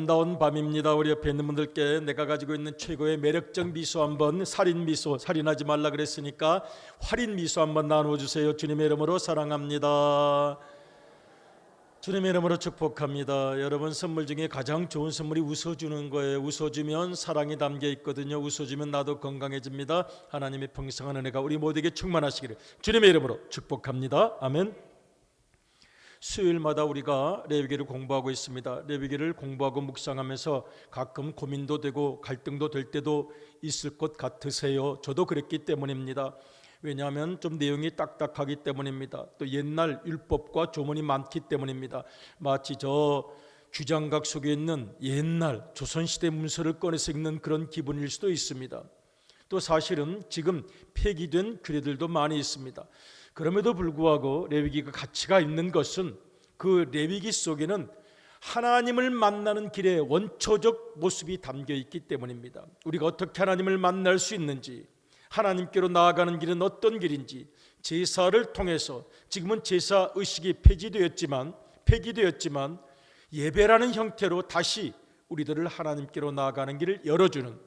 아름다운 밤입니다. 우리 옆에 있는 분들께 내가 가지고 있는 최고의 매력적 미소 한번, 살인 미소, 살인하지 말라 그랬으니까 활인 미소 한번 나눠주세요. 주님의 이름으로 사랑합니다. 주님의 이름으로 축복합니다. 여러분, 선물 중에 가장 좋은 선물이 웃어주는 거예요. 웃어주면 사랑이 담겨 있거든요. 웃어주면 나도 건강해집니다. 하나님의 풍성한 은혜가 우리 모두에게 충만하시기를 주님의 이름으로 축복합니다. 아멘. 수요일마다 우리가 레위기를 공부하고 있습니다. 레위기를 공부하고 묵상하면서 가끔 고민도 되고 갈등도 될 때도 있을 것 같으세요. 저도 그랬기 때문입니다. 왜냐하면 좀 내용이 딱딱하기 때문입니다. 또 옛날 율법과 조문이 많기 때문입니다. 마치 저 규장각 속에 있는 옛날 조선시대 문서를 꺼내서 읽는 그런 기분일 수도 있습니다. 또 사실은 지금 폐기된 규례들도 많이 있습니다. 그럼에도 불구하고 레위기가 가치가 있는 것은 그 레위기 속에는 하나님을 만나는 길의 원초적 모습이 담겨 있기 때문입니다. 우리가 어떻게 하나님을 만날 수 있는지, 하나님께로 나아가는 길은 어떤 길인지, 제사를 통해서, 지금은 제사 의식이 폐기되었지만 예배라는 형태로 다시 우리들을 하나님께로 나아가는 길을 열어주는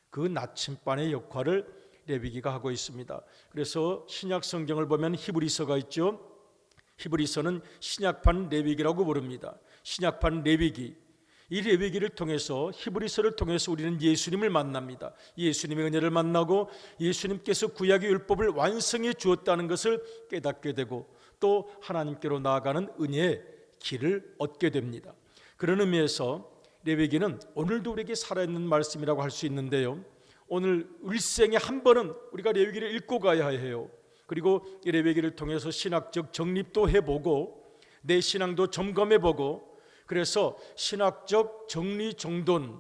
그 나침반의 역할을 레위기가 하고 있습니다. 그래서 신약 성경을 보면 히브리서가 있죠. 히브리서는 신약판 레위기라고 부릅니다. 신약판 레위기, 이 레위기를 통해서, 히브리서를 통해서 우리는 예수님을 만납니다. 예수님의 은혜를 만나고 예수님께서 구약의 율법을 완성해 주었다는 것을 깨닫게 되고 또 하나님께로 나아가는 은혜의 길을 얻게 됩니다. 그런 의미에서 레위기는 오늘도 우리에게 살아있는 말씀이라고 할 수 있는데요, 오늘 일생에 한 번은 우리가 레위기를 읽고 가야 해요. 그리고 이 레위기를 통해서 신학적 정립도 해보고 내 신앙도 점검해보고, 그래서 신학적 정리정돈이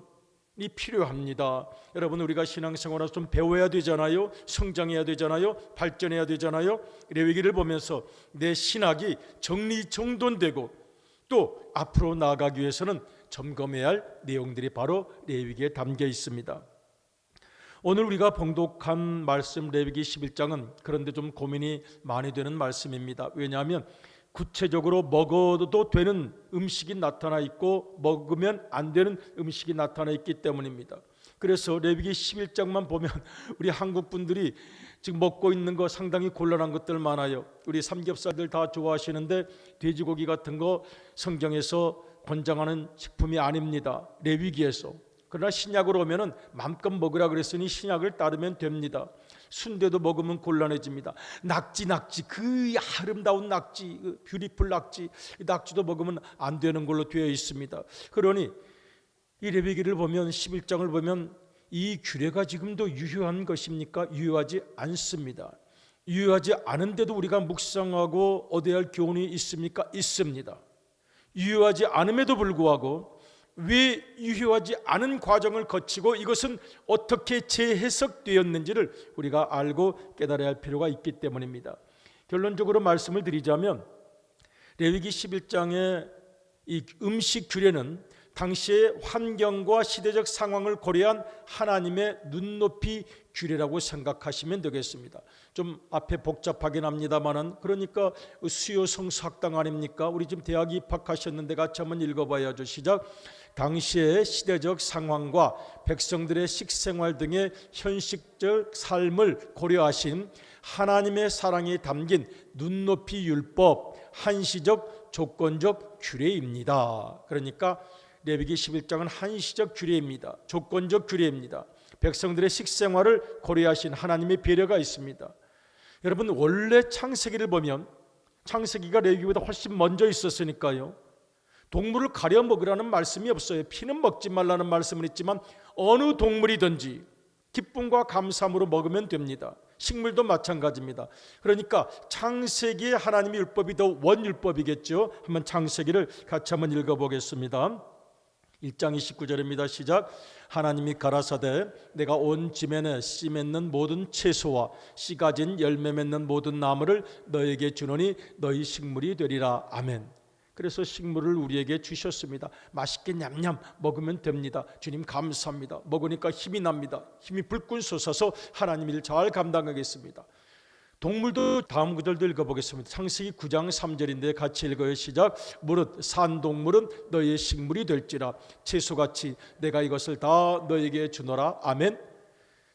필요합니다. 여러분, 우리가 신앙생활을 좀 배워야 되잖아요. 성장해야 되잖아요. 발전해야 되잖아요. 레위기를 보면서 내 신학이 정리정돈되고 또 앞으로 나아가기 위해서는 점검해야 할 내용들이 바로 레위기에 담겨 있습니다. 오늘 우리가 봉독한 말씀 레위기 11장은 그런데 좀 고민이 많이 되는 말씀입니다. 왜냐하면 구체적으로 먹어도 되는 음식이 나타나 있고 먹으면 안 되는 음식이 나타나 있기 때문입니다. 그래서 레위기 11장만 보면 우리 한국 분들이 지금 먹고 있는 거 상당히 곤란한 것들 많아요. 우리 삼겹살들 다 좋아하시는데 돼지고기 같은 거 성경에서 권장하는 식품이 아닙니다. 레위기에서. 그러나 신약으로 오면은 마음껏 먹으라 그랬으니 신약을 따르면 됩니다. 순대도 먹으면 곤란해집니다. 낙지 그 아름다운 낙지, 뷰티풀 낙지도 먹으면 안 되는 걸로 되어 있습니다. 그러니 이 레위기를 보면 11장을 보면 이 규례가 지금도 유효한 것입니까? 유효하지 않습니다. 유효하지 않은데도 우리가 묵상하고 얻어야 할 교훈이 있습니까? 있습니다. 유효하지 않음에도 불구하고 왜 유효하지 않은 과정을 거치고 이것은 어떻게 재해석되었는지를 우리가 알고 깨달아야 할 필요가 있기 때문입니다. 결론적으로 말씀을 드리자면 레위기 11장의 이 음식 규례는 당시의 환경과 시대적 상황을 고려한 하나님의 눈높이 규례라고 생각하시면 되겠습니다. 좀 앞에 복잡하긴 합니다만은, 그러니까 수요 성수학당 아닙니까? 우리 지금 대학 입학하셨는데 같이 한번 읽어봐야죠. 시작. 당시의 시대적 상황과 백성들의 식생활 등의 현실적 삶을 고려하신 하나님의 사랑이 담긴 눈높이 율법, 한시적 조건적 규례입니다. 그러니까 레위기 11장은 한시적 규례입니다. 조건적 규례입니다. 백성들의 식생활을 고려하신 하나님의 배려가 있습니다. 여러분, 원래 창세기를 보면 창세기가 레위기보다 훨씬 먼저 있었으니까요, 동물을 가려 먹으라는 말씀이 없어요. 피는 먹지 말라는 말씀은 있지만 어느 동물이든지 기쁨과 감사함으로 먹으면 됩니다. 식물도 마찬가지입니다. 그러니까 창세기의 하나님의 율법이 더 원율법이겠죠. 한번 창세기를 같이 한번 읽어보겠습니다. 1장 29절입니다. 시작. 하나님이 가라사대 내가 온 지면에 씨 맺는 모든 채소와 씨 가진 열매 맺는 모든 나무를 너에게 주노니 너희 식물이 되리라. 아멘. 그래서 식물을 우리에게 주셨습니다. 맛있게 냠냠 먹으면 됩니다. 주님 감사합니다. 먹으니까 힘이 납니다. 힘이 불끈 솟아서 하나님 일 잘 감당하겠습니다. 동물도 다음 구절도 읽어보겠습니다. 창세기 9장 3절인데 같이 읽어요. 시작. 무릇 산 동물은 너희의 식물이 될지라 채소같이 내가 이것을 다 너희에게 주노라. 아멘.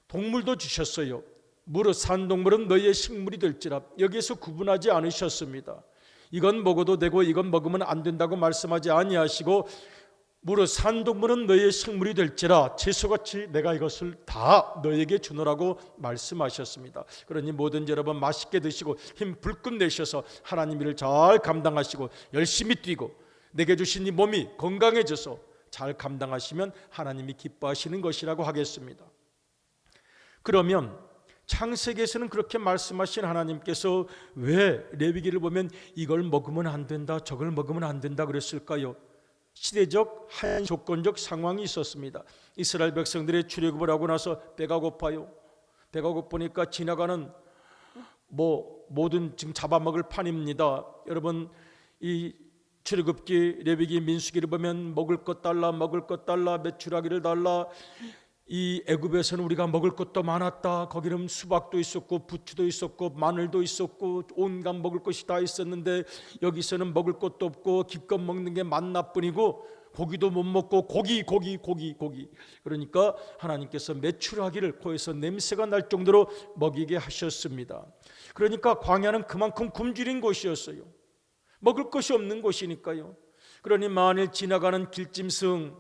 동물도 주셨어요. 무릇 산 동물은 너희의 식물이 될지라. 여기에서 구분하지 않으셨습니다. 이건 먹어도 되고 이건 먹으면 안 된다고 말씀하지 아니하시고 무릇 산 동물은 너희의 식물이 될지라 채소같이 내가 이것을 다 너희에게 주노라고 말씀하셨습니다. 그러니 뭐든지 여러분 맛있게 드시고 힘 불끈 내셔서 하나님 일을 잘 감당하시고 열심히 뛰고 내게 주신 이 몸이 건강해져서 잘 감당하시면 하나님이 기뻐하시는 것이라고 하겠습니다. 그러면 창세기에서는 그렇게 말씀하신 하나님께서 왜 레위기를 보면 이걸 먹으면 안 된다 저걸 먹으면 안 된다 그랬을까요? 시대적 한 조건적 상황이 있었습니다. 이스라엘 백성들의 출애굽을 하고 나서 배가 고파요. 배가 고프니까 지나가는 모든 지금 잡아먹을 판입니다. 여러분 이 출애굽기 레위기 민수기를 보면 먹을 것 달라 먹을 것 달라 메추라기를 달라. 이 애굽에서는 우리가 먹을 것도 많았다. 거기는 수박도 있었고 부추도 있었고 마늘도 있었고 온갖 먹을 것이 다 있었는데 여기서는 먹을 것도 없고 기껏 먹는 게 만나뿐이고 고기도 못 먹고 고기. 그러니까 하나님께서 메추라기를 코에서 냄새가 날 정도로 먹이게 하셨습니다. 그러니까 광야는 그만큼 굶주린 곳이었어요. 먹을 것이 없는 곳이니까요. 그러니 만일 지나가는 길짐승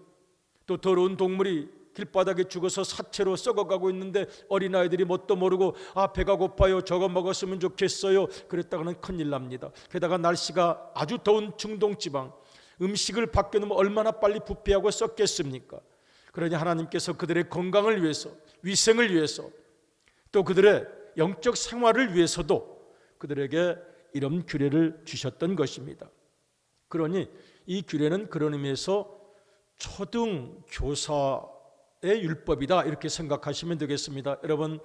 또 더러운 동물이 길바닥에 죽어서 사체로 썩어가고 있는데 어린아이들이 뭣도 모르고 배가 고파요 저거 먹었으면 좋겠어요 그랬다가는 큰일 납니다. 게다가 날씨가 아주 더운 중동지방 음식을 밖에 놓으면 얼마나 빨리 부패하고 썩겠습니까? 그러니 하나님께서 그들의 건강을 위해서 위생을 위해서 또 그들의 영적 생활을 위해서도 그들에게 이런 규례를 주셨던 것입니다. 그러니 이 규례는 그런 의미에서 초등교사 의 율법이다 이렇게 생각하시면 되겠습니다. 여러분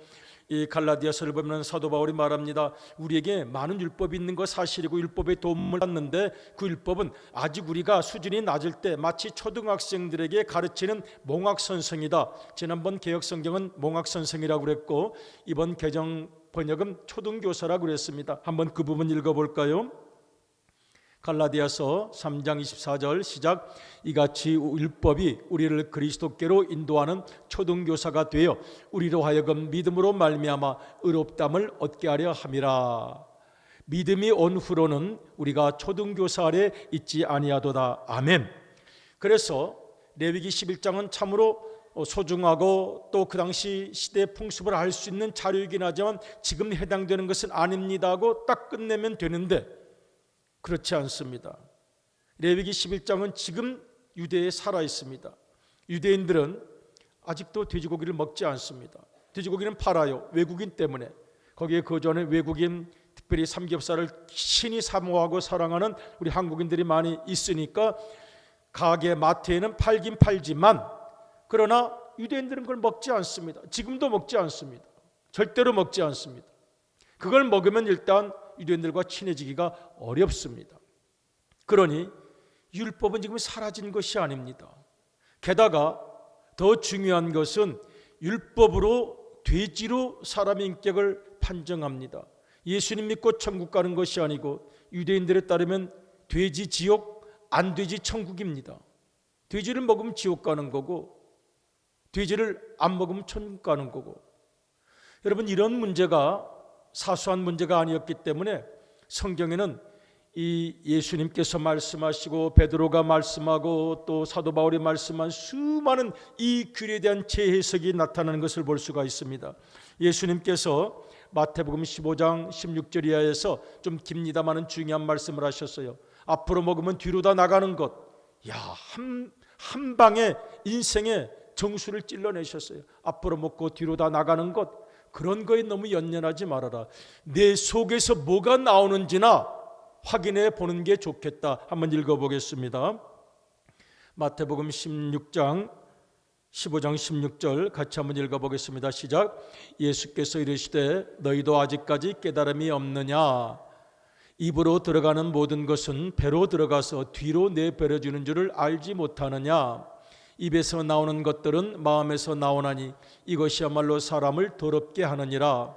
이 갈라디아서를 보면 사도 바울이 말합니다. 우리에게 많은 율법이 있는 것 사실이고 율법의 도움을 받는데 그 율법은 아직 우리가 수준이 낮을 때 마치 초등학생들에게 가르치는 몽학선생이다. 지난번 개혁성경은 몽학선생이라고 그랬고 이번 개정 번역은 초등교사라고 그랬습니다. 한번 그 부분 읽어볼까요? 갈라디아서 3장 24절 시작. 이같이 율법이 우리를 그리스도께로 인도하는 초등교사가 되어 우리로 하여금 믿음으로 말미암아 의롭다함을 얻게 하려 함이라. 믿음이 온 후로는 우리가 초등교사 아래 있지 아니하도다. 아멘. 그래서 레위기 11장은 참으로 소중하고 또 그 당시 시대 풍습을 알 수 있는 자료이긴 하지만 지금 해당되는 것은 아닙니다 하고 딱 끝내면 되는데 그렇지 않습니다. 레위기 11장은 지금 유대에 살아 있습니다. 유대인들은 아직도 돼지고기를 먹지 않습니다. 돼지고기는 팔아요. 외국인 때문에. 거기에 거주하는 외국인 특별히 삼겹살을 신이 사모하고 사랑하는 우리 한국인들이 많이 있으니까 가게 마트에는 팔긴 팔지만 그러나 유대인들은 그걸 먹지 않습니다. 지금도 먹지 않습니다. 절대로 먹지 않습니다. 그걸 먹으면 일단 유대인들과 친해지기가 어렵습니다. 그러니 율법은 지금 사라진 것이 아닙니다. 게다가 더 중요한 것은 율법으로 돼지로 사람의 인격을 판정합니다. 예수님 믿고 천국 가는 것이 아니고 유대인들에 따르면 돼지 지옥, 안 돼지 천국입니다. 돼지를 먹으면 지옥 가는 거고 돼지를 안 먹으면 천국 가는 거고. 여러분 이런 문제가 사소한 문제가 아니었기 때문에 성경에는 이 예수님께서 말씀하시고 베드로가 말씀하고 또 사도 바울이 말씀한 수많은 이 규례에 대한 재해석이 나타나는 것을 볼 수가 있습니다. 예수님께서 마태복음 15장 16절 이하에서 좀 깁니다마는 중요한 말씀을 하셨어요. 앞으로 먹으면 뒤로 다 나가는 것. 한 방에 인생의 정수를 찔러내셨어요. 앞으로 먹고 뒤로 다 나가는 것. 그런 거에 너무 연연하지 말아라. 내 속에서 뭐가 나오는지나 확인해 보는 게 좋겠다. 한번 읽어보겠습니다. 마태복음 15장 16절 같이 한번 읽어보겠습니다. 시작. 예수께서 이르시되 너희도 아직까지 깨달음이 없느냐. 입으로 들어가는 모든 것은 배로 들어가서 뒤로 내버려지는 줄을 알지 못하느냐. 입에서 나오는 것들은 마음에서 나오나니 이것이야말로 사람을 더럽게 하느니라.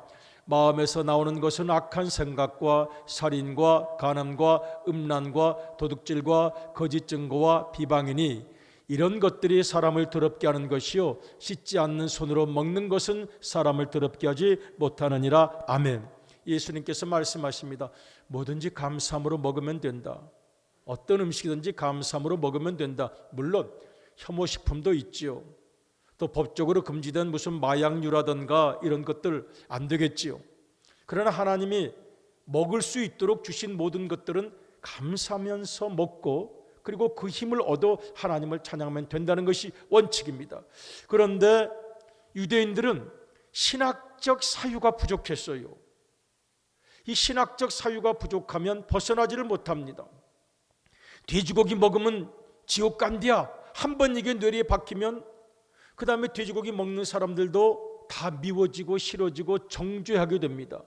마음에서 나오는 것은 악한 생각과 살인과 간음과 음란과 도둑질과 거짓 증거와 비방이니 이런 것들이 사람을 더럽게 하는 것이요 씻지 않는 손으로 먹는 것은 사람을 더럽게 하지 못하느니라. 아멘. 예수님께서 말씀하십니다. 뭐든지 감사함으로 먹으면 된다. 어떤 음식이든지 감사함으로 먹으면 된다. 물론 혐오식품도 있지요. 또 법적으로 금지된 무슨 마약류라든가 이런 것들 안 되겠지요. 그러나 하나님이 먹을 수 있도록 주신 모든 것들은 감사하면서 먹고 그리고 그 힘을 얻어 하나님을 찬양하면 된다는 것이 원칙입니다. 그런데 유대인들은 신학적 사유가 부족했어요. 이 신학적 사유가 부족하면 벗어나지를 못합니다. 돼지고기 먹으면 지옥 간디야. 한 번 이게 뇌리에 박히면 그 다음에 돼지고기 먹는 사람들도 다 미워지고 싫어지고 정죄하게 됩니다.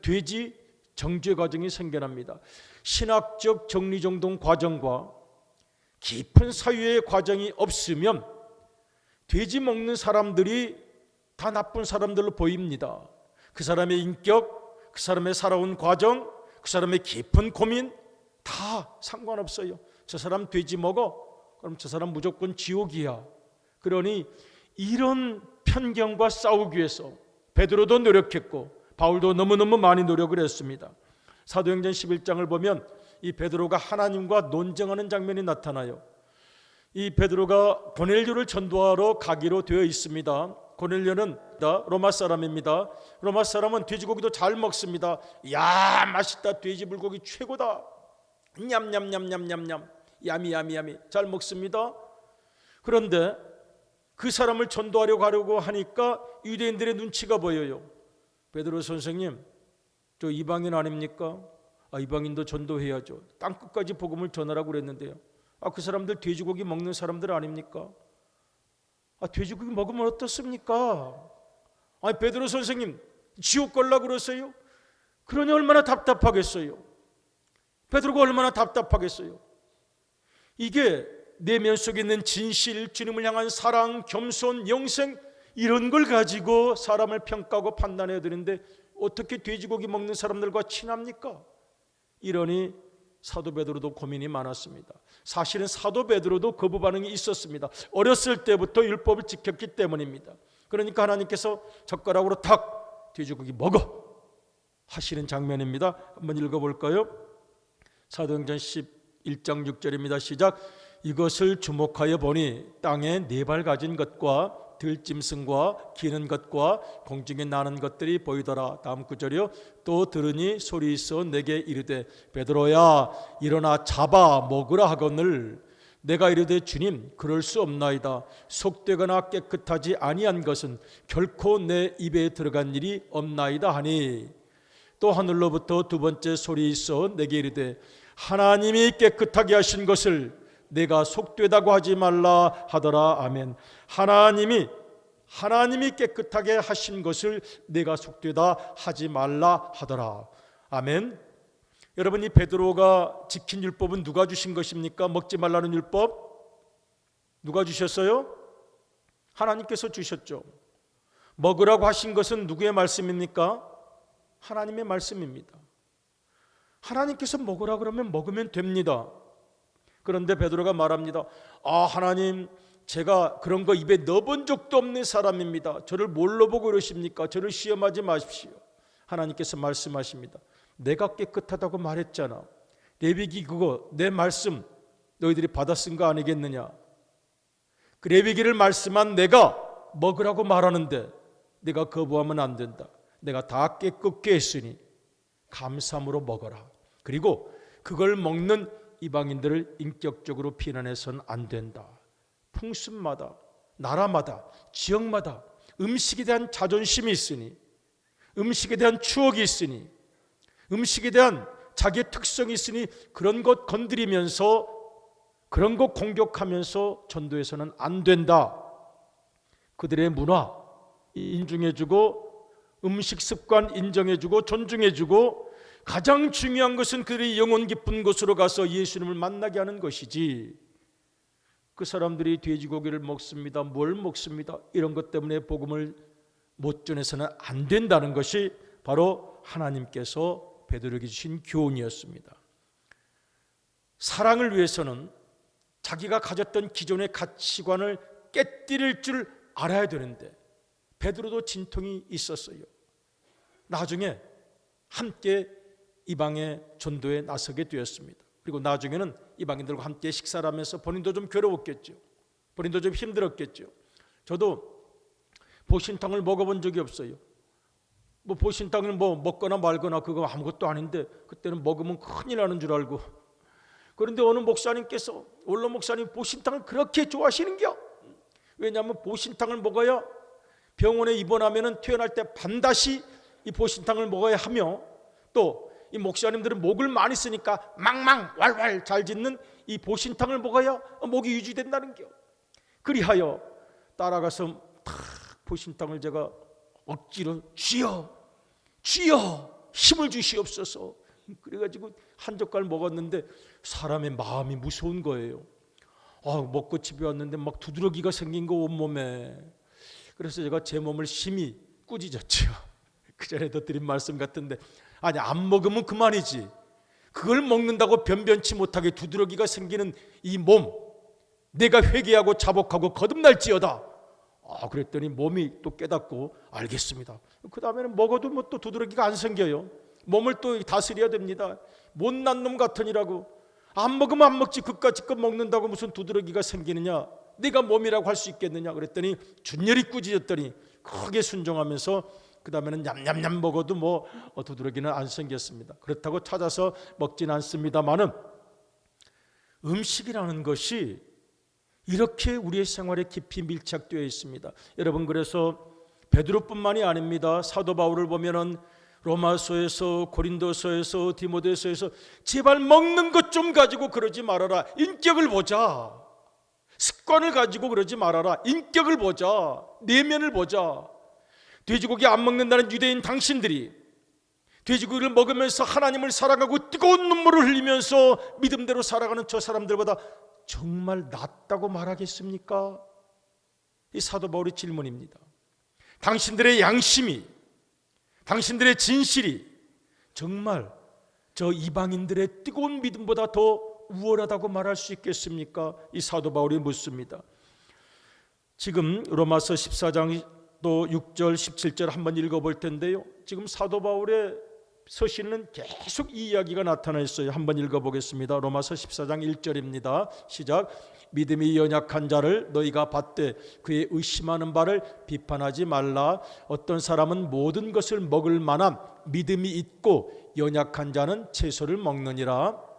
돼지 정죄 과정이 생겨납니다. 신학적 정리정돈 과정과 깊은 사유의 과정이 없으면 돼지 먹는 사람들이 다 나쁜 사람들로 보입니다. 그 사람의 인격, 그 사람의 살아온 과정, 그 사람의 깊은 고민 다 상관없어요. 저 사람 돼지 먹어? 그럼 저 사람 무조건 지옥이야. 그러니 이런 편견과 싸우기 위해서 베드로도 노력했고 바울도 너무너무 많이 노력을 했습니다. 사도행전 11장을 보면 이 베드로가 하나님과 논쟁하는 장면이 나타나요. 이 베드로가 고넬료를 전도하러 가기로 되어 있습니다. 고넬료는 로마 사람입니다. 로마 사람은 돼지고기도 잘 먹습니다. 야, 맛있다. 돼지 불고기 최고다. 냠냠냠냠냠냠 야미야미야미 잘 먹습니다. 그런데 그 사람을 전도하려고 가려고 하니까 유대인들의 눈치가 보여요. 베드로 선생님, 저 이방인 아닙니까? 이방인도 전도해야죠. 땅끝까지 복음을 전하라고 그랬는데요. 그 사람들 돼지고기 먹는 사람들 아닙니까? 돼지고기 먹으면 어떻습니까? 베드로 선생님 지옥 걸라고 그러세요? 그러니 얼마나 답답하겠어요. 베드로가 얼마나 답답하겠어요. 이게 내면 속에 있는 진실, 주님을 향한 사랑, 겸손, 영생 이런 걸 가지고 사람을 평가하고 판단해야 되는데 어떻게 돼지고기 먹는 사람들과 친합니까? 이러니 사도 베드로도 고민이 많았습니다. 사실은 사도 베드로도 거부 반응이 있었습니다. 어렸을 때부터 율법을 지켰기 때문입니다. 그러니까 하나님께서 젓가락으로 탁 돼지고기 먹어 하시는 장면입니다. 한번 읽어볼까요? 사도행전 11장 6절입니다. 시작. 이것을 주목하여 보니 땅에 네 발 가진 것과 들짐승과 기는 것과 공중에 나는 것들이 보이더라. 다음 구절이요. 또 들으니 소리 있어 내게 이르되 베드로야 일어나 잡아 먹으라 하거늘 내가 이르되 주님 그럴 수 없나이다. 속되거나 깨끗하지 아니한 것은 결코 내 입에 들어간 일이 없나이다 하니 또 하늘로부터 두 번째 소리 있어 내게 이르되 하나님이 깨끗하게 하신 것을 내가 속되다고 하지 말라 하더라. 아멘. 하나님이 깨끗하게 하신 것을 내가 속되다 하지 말라 하더라. 아멘. 여러분, 이 베드로가 지킨 율법은 누가 주신 것입니까? 먹지 말라는 율법 누가 주셨어요? 하나님께서 주셨죠. 먹으라고 하신 것은 누구의 말씀입니까? 하나님의 말씀입니다. 하나님께서 먹으라 그러면 먹으면 됩니다. 그런데 베드로가 말합니다. 하나님, 제가 그런 거 입에 넣어본 적도 없는 사람입니다. 저를 뭘로 보고 그러십니까? 저를 시험하지 마십시오. 하나님께서 말씀하십니다. 내가 깨끗하다고 말했잖아. 레위기 그거 내 말씀 너희들이 받아 쓴 거 아니겠느냐? 그 레위기를 말씀한 내가 먹으라고 말하는데 내가 거부하면 안 된다. 내가 다 깨끗게 했으니 감사함으로 먹어라. 그리고 그걸 먹는 이방인들을 인격적으로 비난해서는 안 된다. 풍습마다, 나라마다, 지역마다 음식에 대한 자존심이 있으니, 음식에 대한 추억이 있으니, 음식에 대한 자기의 특성이 있으니 그런 것 건드리면서 그런 것 공격하면서 전도해서는 안 된다. 그들의 문화 인중해주고 음식 습관 인정해주고 존중해주고 가장 중요한 것은 그들이 영혼 깊은 곳으로 가서 예수님을 만나게 하는 것이지, 그 사람들이 돼지고기를 먹습니다, 뭘 먹습니다, 이런 것 때문에 복음을 못 전해서는 안 된다는 것이 바로 하나님께서 베드로에게 주신 교훈이었습니다. 사랑을 위해서는 자기가 가졌던 기존의 가치관을 깨뜨릴 줄 알아야 되는데 베드로도 진통이 있었어요. 나중에 함께 이방의 전도에 나서게 되었습니다. 그리고 나중에는 이방인들과 함께 식사를 하면서 본인도 좀 괴로웠겠죠. 본인도 좀 힘들었겠죠. 저도 보신탕을 먹어본 적이 없어요. 보신탕을 먹거나 말거나 그거 아무것도 아닌데 그때는 먹으면 큰일 나는 줄 알고. 그런데 어느 목사님께서, 원로 목사님 보신탕을 그렇게 좋아하시는겨. 왜냐하면 보신탕을 먹어야 병원에 입원하면 퇴원할 때 반드시 이 보신탕을 먹어야 하며, 또 이 목사님들은 목을 많이 쓰니까 망망 왈왈 잘 짖는 이 보신탕을 먹어야 목이 유지된다는 겨. 그리하여 따라가서 보신탕을 제가 억지로 주여 힘을 주시옵소서, 그래가지고 한 젓갈 먹었는데 사람의 마음이 무서운 거예요. 먹고 집에 왔는데 막 두드러기가 생긴 거 온몸에. 그래서 제가 제 몸을 심히 꾸짖었죠. 그 전에도 드린 말씀 같은데, 아니 안 먹으면 그만이지, 그걸 먹는다고 변변치 못하게 두드러기가 생기는 이 몸, 내가 회개하고 자복하고 거듭날지어다. 그랬더니 몸이 또 깨닫고 알겠습니다. 그 다음에는 먹어도 또 두드러기가 안 생겨요. 몸을 또 다스려야 됩니다. 못난 놈 같으니라고 안 먹으면 안 먹지 그까짓 먹는다고 무슨 두드러기가 생기느냐, 네가 몸이라고 할 수 있겠느냐. 그랬더니 준열이 꾸짖었더니 크게 순종하면서 그 다음에는 냠냠냠 먹어도 두드러기는 안 생겼습니다. 그렇다고 찾아서 먹진 않습니다만은 음식이라는 것이 이렇게 우리의 생활에 깊이 밀착되어 있습니다. 여러분, 그래서 베드로뿐만이 아닙니다. 사도 바울을 보면은 로마서에서, 고린도서에서, 디모데서에서 제발 먹는 것 좀 가지고 그러지 말아라, 인격을 보자. 습관을 가지고 그러지 말아라, 인격을 보자. 내면을 보자. 돼지고기 안 먹는다는 유대인 당신들이 돼지고기를 먹으면서 하나님을 사랑하고 뜨거운 눈물을 흘리면서 믿음대로 살아가는 저 사람들보다 정말 낫다고 말하겠습니까? 이 사도 바울의 질문입니다. 당신들의 양심이, 당신들의 진실이 정말 저 이방인들의 뜨거운 믿음보다 더 우월하다고 말할 수 있겠습니까? 이 사도 바울이 묻습니다. 지금 로마서 14장 또 6절 17절 한번 읽어볼 텐데요, 지금 사도 바울의 서신은 계속 이 이야기가 나타나 있어요. 한번 읽어보겠습니다. 로마서 14장 1절입니다. 시작. 믿음이 연약한 자를 너희가 받되 그의 의심하는 바를 비판하지 말라. 어떤 사람은 모든 것을 먹을 만한 믿음이 있고 연약한 자는 채소를 먹느니라.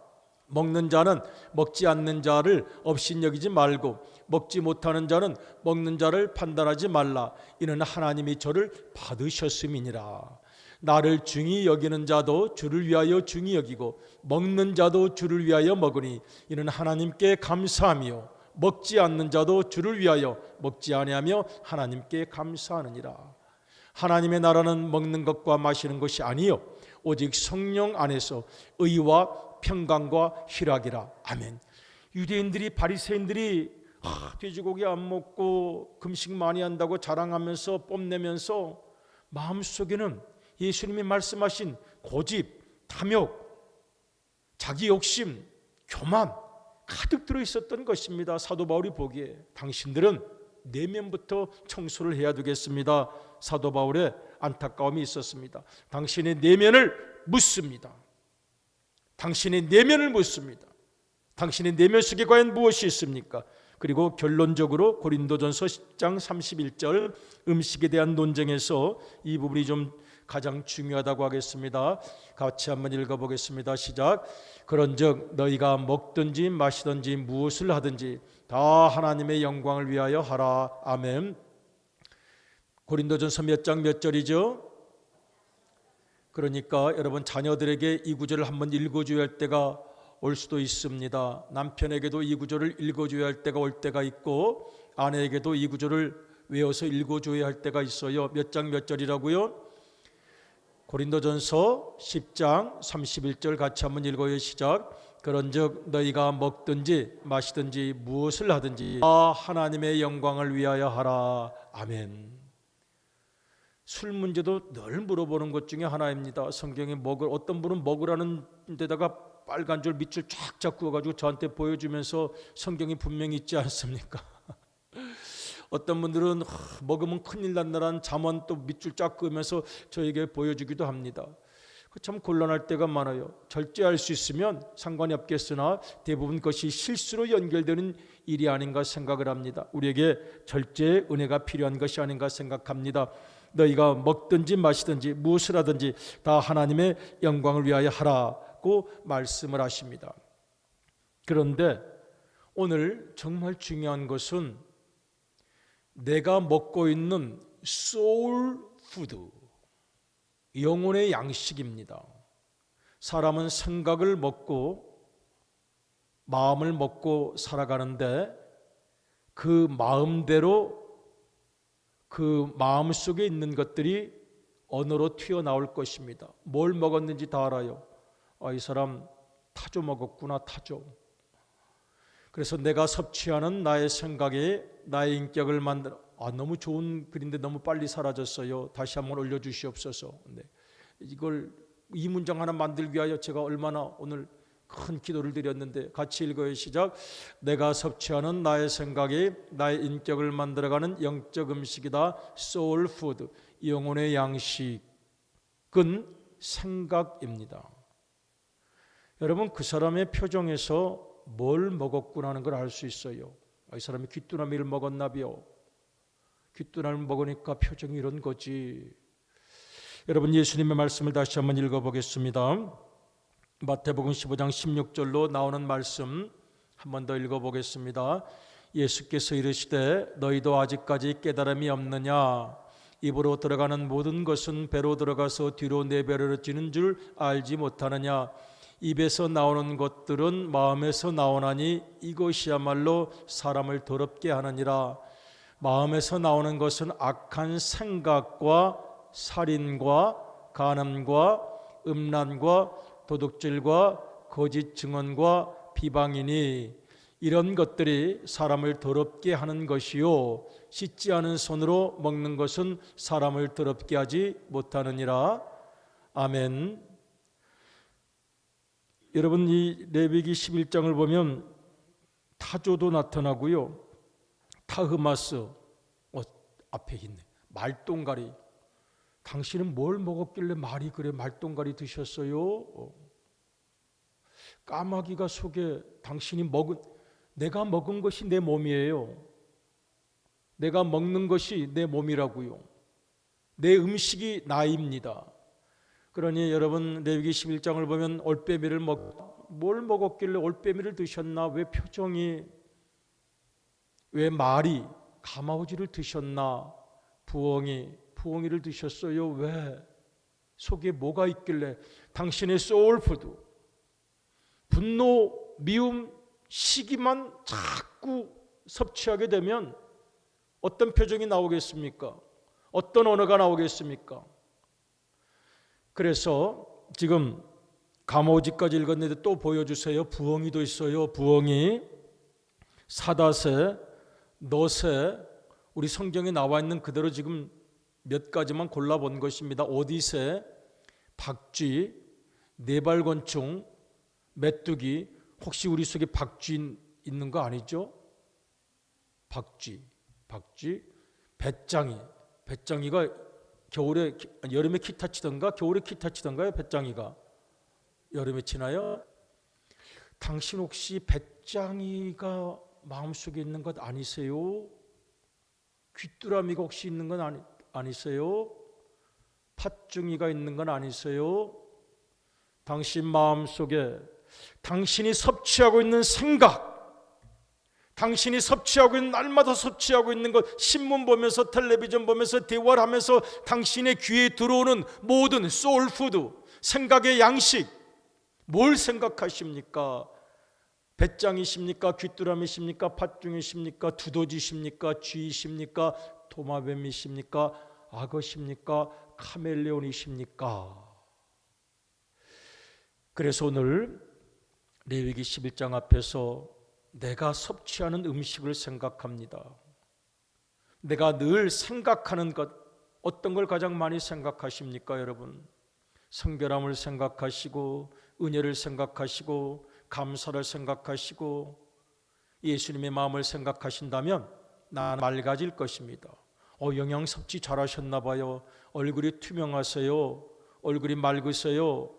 먹는 자는 먹지 않는 자를 업신여기지 말고 먹지 못하는 자는 먹는 자를 판단하지 말라. 이는 하나님이 저를 받으셨음이니라. 나를 중히 여기는 자도 주를 위하여 중히 여기고 먹는 자도 주를 위하여 먹으니 이는 하나님께 감사하며 먹지 않는 자도 주를 위하여 먹지 아니하며 하나님께 감사하느니라. 하나님의 나라는 먹는 것과 마시는 것이 아니요 오직 성령 안에서 의와 평강과 희락이라. 아멘. 유대인들이, 바리새인들이 돼지고기 안 먹고 금식 많이 한다고 자랑하면서 뽐내면서 마음속에는 예수님이 말씀하신 고집, 탐욕, 자기 욕심, 교만 가득 들어있었던 것입니다. 사도 바울이 보기에 당신들은 내면부터 청소를 해야 되겠습니다. 사도 바울의 안타까움이 있었습니다. 당신의 내면을 묻습니다. 당신의 내면을 묻습니다. 당신의 내면 속에 과연 무엇이 있습니까? 그리고 결론적으로 고린도전서 10장 31절 음식에 대한 논쟁에서 이 부분이 좀 가장 중요하다고 하겠습니다. 같이 한번 읽어보겠습니다. 시작. 그런즉 너희가 먹든지 마시든지 무엇을 하든지 다 하나님의 영광을 위하여 하라. 아멘. 고린도전서 몇 장 몇 절이죠? 그러니까 여러분, 자녀들에게 이 구절을 한번 읽어줘야 할 때가 올 수도 있습니다. 남편에게도 이 구절을 읽어줘야 할 때가 올 때가 있고, 아내에게도 이 구절을 외워서 읽어줘야 할 때가 있어요. 몇 장 몇 절이라고요? 고린도전서 10장 31절 같이 한번 읽어요. 시작. 그런즉 너희가 먹든지 마시든지 무엇을 하든지 다 하나님의 영광을 위하여 하라. 아멘. 술 문제도 늘 물어보는 것 중에 하나입니다. 성경에 어떤 분은 먹으라는 데다가 빨간 줄 밑줄 쫙쫙 그어가지고 저한테 보여주면서 성경이 분명히 있지 않습니까? 어떤 분들은 먹으면 큰일 난다는 잠언 또 밑줄 쫙 그으면서 저에게 보여주기도 합니다. 참 곤란할 때가 많아요. 절제할 수 있으면 상관이 없겠으나 대부분 그것이 실수로 연결되는 일이 아닌가 생각을 합니다. 우리에게 절제의 은혜가 필요한 것이 아닌가 생각합니다. 너희가 먹든지 마시든지 무엇을 하든지 다 하나님의 영광을 위하여 하라고 말씀을 하십니다. 그런데 오늘 정말 중요한 것은 내가 먹고 있는 소울 푸드, 영혼의 양식입니다. 사람은 생각을 먹고 마음을 먹고 살아가는데 그 마음대로 그 마음 속에 있는 것들이 언어로 튀어나올 것입니다. 뭘 먹었는지 다 알아요. 이 사람 타조 먹었구나, 타조. 그래서 내가 섭취하는 나의 생각에 나의 인격을 만들어 너무 좋은 글인데 너무 빨리 사라졌어요. 다시 한번 올려주시옵소서. 네. 이 문장 하나 만들기 위하여 제가 얼마나 오늘 큰 기도를 드렸는데 같이 읽어요. 시작. 내가 섭취하는 나의 생각이 나의 인격을 만들어가는 영적 음식이다. 소울 푸드, 영혼의 양식은 생각입니다. 여러분, 그 사람의 표정에서 뭘 먹었구나 하는 걸 알 수 있어요. 이 사람이 귀뚜라미를 먹었나비요. 귀뚜라미를 먹으니까 표정이 이런 거지. 여러분, 예수님의 말씀을 다시 한번 읽어보겠습니다. 마태복음 15장 16절로 나오는 말씀 한 번 더 읽어보겠습니다. 예수께서 이르시되 너희도 아직까지 깨달음이 없느냐? 입으로 들어가는 모든 것은 배로 들어가서 뒤로 내버려지는 줄 알지 못하느냐? 입에서 나오는 것들은 마음에서 나오나니 이것이야말로 사람을 더럽게 하느니라. 마음에서 나오는 것은 악한 생각과 살인과 간음과 음란과 도둑질과 거짓 증언과 비방이니 이런 것들이 사람을 더럽게 하는 것이요 씻지 않은 손으로 먹는 것은 사람을 더럽게 하지 못하느니라. 아멘. 여러분, 이 레위기 11장을 보면 타조도 나타나고요, 타흐마스 앞에 있네, 말똥가리. 당신은 뭘 먹었길래 말이 그래 말똥가리 드셨어요? 까마귀가 속에 내가 먹은 것이 내 몸이에요. 내가 먹는 것이 내 몸이라고요. 내 음식이 나입니다. 그러니 여러분, 레위기 11장을 보면 올빼미를 뭘 먹었길래 올빼미를 드셨나? 왜 표정이, 왜 말이, 가마우지를 드셨나? 부엉이를 드셨어요. 왜? 속에 뭐가 있길래? 당신의 소울푸드, 분노, 미움, 시기만 자꾸 섭취하게 되면 어떤 표정이 나오겠습니까? 어떤 언어가 나오겠습니까? 그래서 지금 가마오지까지 읽었는데 또 보여주세요. 부엉이도 있어요. 부엉이, 사다새, 너새, 우리 성경에 나와 있는 그대로 지금 몇 가지만 골라본 것입니다. 오디새, 박쥐, 네발곤충, 메뚜기. 혹시 우리 속에 박쥐 있는 거 아니죠? 박쥐, 배짱이가 여름에 기타 치던가 겨울에 기타 치던가요? 배짱이가 여름에 치나요? 당신 혹시 배짱이가 마음속에 있는 것 아니세요? 귀뚜라미가 혹시 있는 건 아니세요? 팥중이가 있는 건 아니세요? 당신 마음속에 당신이 섭취하고 있는 생각, 당신이 섭취하고 있는, 날마다 섭취하고 있는 것, 신문 보면서 텔레비전 보면서 대화를 하면서 당신의 귀에 들어오는 모든 소울푸드, 생각의 양식, 뭘 생각하십니까? 배짱이십니까? 귀뚜라미십니까? 팥중이십니까? 두더지십니까? 쥐이십니까? 도마뱀이십니까? 악어십니까? 카멜레온이십니까? 그래서 오늘 레위기 11장 앞에서 내가 섭취하는 음식을 생각합니다. 내가 늘 생각하는 것, 어떤 걸 가장 많이 생각하십니까, 여러분? 성결함을 생각하시고, 은혜를 생각하시고, 감사를 생각하시고, 예수님의 마음을 생각하신다면 나는 맑아질 것입니다. 영양 섭취 잘하셨나 봐요. 얼굴이 투명하세요. 얼굴이 맑으세요.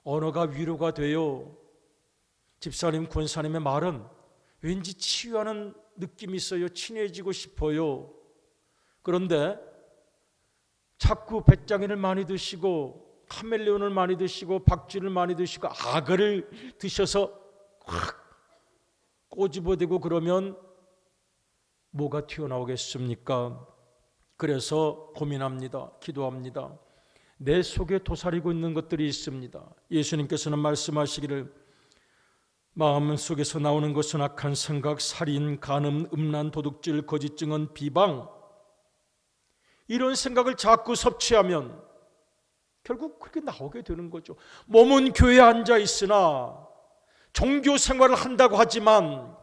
언어가 위로가 돼요. 집사님, 권사님의 말은 왠지 치유하는 느낌이 있어요. 친해지고 싶어요. 그런데 자꾸 배짱이를 많이 드시고 카멜레온을 많이 드시고 박쥐를 많이 드시고 악어를 드셔서 확 꼬집어대고 그러면 뭐가 튀어나오겠습니까? 그래서 고민합니다. 기도합니다. 내 속에 도사리고 있는 것들이 있습니다. 예수님께서는 말씀하시기를 마음 속에서 나오는 것은 악한 생각, 살인, 간음, 음란, 도둑질, 거짓 증언, 비방, 이런 생각을 자꾸 섭취하면 결국 그렇게 나오게 되는 거죠. 몸은 교회에 앉아 있으나 종교 생활을 한다고 하지만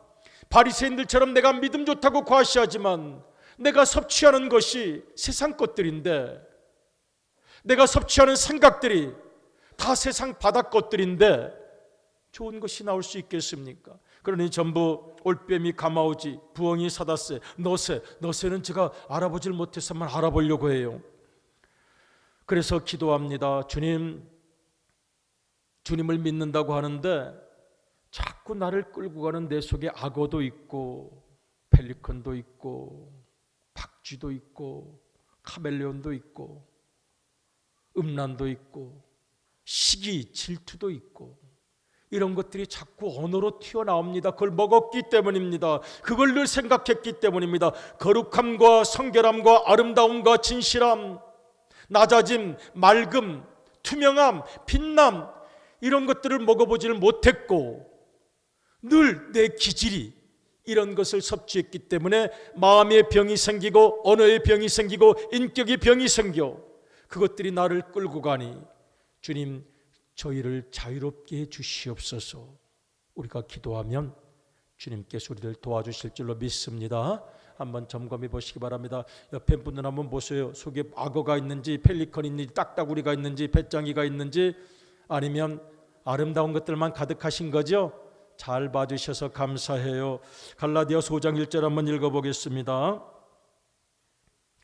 바리새인들처럼 내가 믿음 좋다고 과시하지만 내가 섭취하는 것이 세상 것들인데, 내가 섭취하는 생각들이 다 세상 바닥 것들인데 좋은 것이 나올 수 있겠습니까? 그러니 전부 올빼미, 가마오지, 부엉이, 사다새, 너새는 제가 알아보질 못해서만 알아보려고 해요. 그래서 기도합니다. 주님을 믿는다고 하는데 자꾸 나를 끌고 가는 내 속에 악어도 있고 펠리컨도 있고 박쥐도 있고 카멜레온도 있고 음란도 있고 시기, 질투도 있고 이런 것들이 자꾸 언어로 튀어나옵니다. 그걸 먹었기 때문입니다. 그걸 늘 생각했기 때문입니다. 거룩함과 성결함과 아름다움과 진실함, 낮아짐, 맑음, 투명함, 빛남, 이런 것들을 먹어보지를 못했고 늘 내 기질이 이런 것을 섭취했기 때문에 마음의 병이 생기고 언어의 병이 생기고 인격의 병이 생겨 그것들이 나를 끌고 가니 주님, 저희를 자유롭게 해주시옵소서. 우리가 기도하면 주님께서 우리를 도와주실 줄로 믿습니다. 한번 점검해 보시기 바랍니다. 옆에 분들 한번 보세요. 속에 악어가 있는지 펠리컨이 있는지 딱따구리가 있는지 배짱이가 있는지, 아니면 아름다운 것들만 가득하신 거죠? 잘 봐주셔서 감사해요. 갈라디아서 5장 1절 한번 읽어보겠습니다.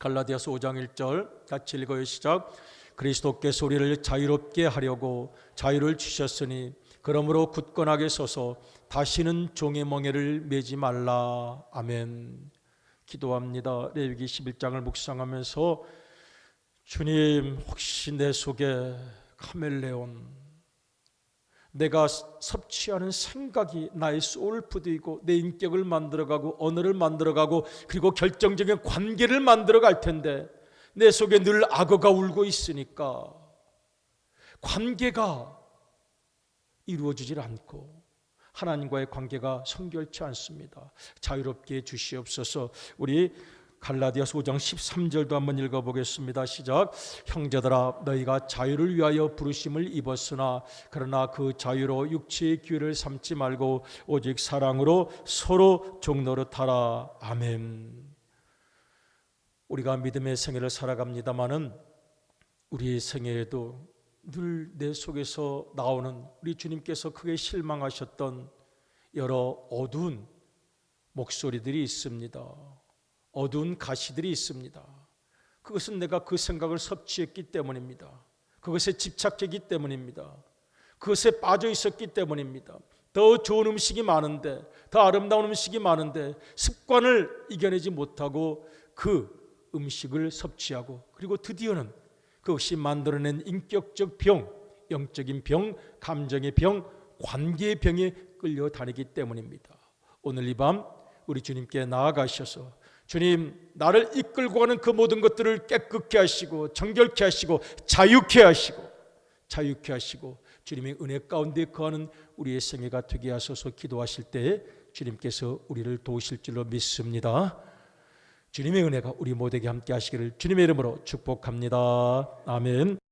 갈라디아서 5장 1절 같이 읽어요. 시작. 그리스도께서 우리를 자유롭게 하려고 자유를 주셨으니 그러므로 굳건하게 서서 다시는 종의 멍에를 매지 말라. 아멘. 기도합니다. 레위기 11장을 묵상하면서 주님, 혹시 내 속에 카멜레온, 내가 섭취하는 생각이 나의 소울푸드이고 내 인격을 만들어가고 언어를 만들어가고 그리고 결정적인 관계를 만들어갈 텐데 내 속에 늘 악어가 울고 있으니까 관계가 이루어지질 않고 하나님과의 관계가 성결치 않습니다. 자유롭게 해주시옵소서. 우리 갈라디아서 5장 13절도 한번 읽어보겠습니다. 시작. 형제들아, 너희가 자유를 위하여 부르심을 입었으나 그러나 그 자유로 육체의 기회를 삼지 말고 오직 사랑으로 서로 종노릇하라. 아멘. 우리가 믿음의 생애를 살아갑니다마는 우리의 생애에도 늘 내 속에서 나오는 우리 주님께서 크게 실망하셨던 여러 어두운 목소리들이 있습니다. 어두운 가시들이 있습니다. 그것은 내가 그 생각을 섭취했기 때문입니다. 그것에 집착했기 때문입니다. 그것에 빠져 있었기 때문입니다. 더 좋은 음식이 많은데, 더 아름다운 음식이 많은데 습관을 이겨내지 못하고 그 음식을 섭취하고, 그리고 드디어는 그것이 만들어낸 인격적 병, 영적인 병, 감정의 병, 관계의 병에 끌려다니기 때문입니다. 오늘 이 밤 우리 주님께 나아가셔서 주님, 나를 이끌고 가는 그 모든 것들을 깨끗게 하시고 정결케 하시고 자유케 하시고 주님의 은혜 가운데 거하는 우리의 생애가 되게 하소서. 기도하실 때 주님께서 우리를 도우실 줄로 믿습니다. 주님의 은혜가 우리 모두에게 함께 하시기를 주님의 이름으로 축복합니다. 아멘.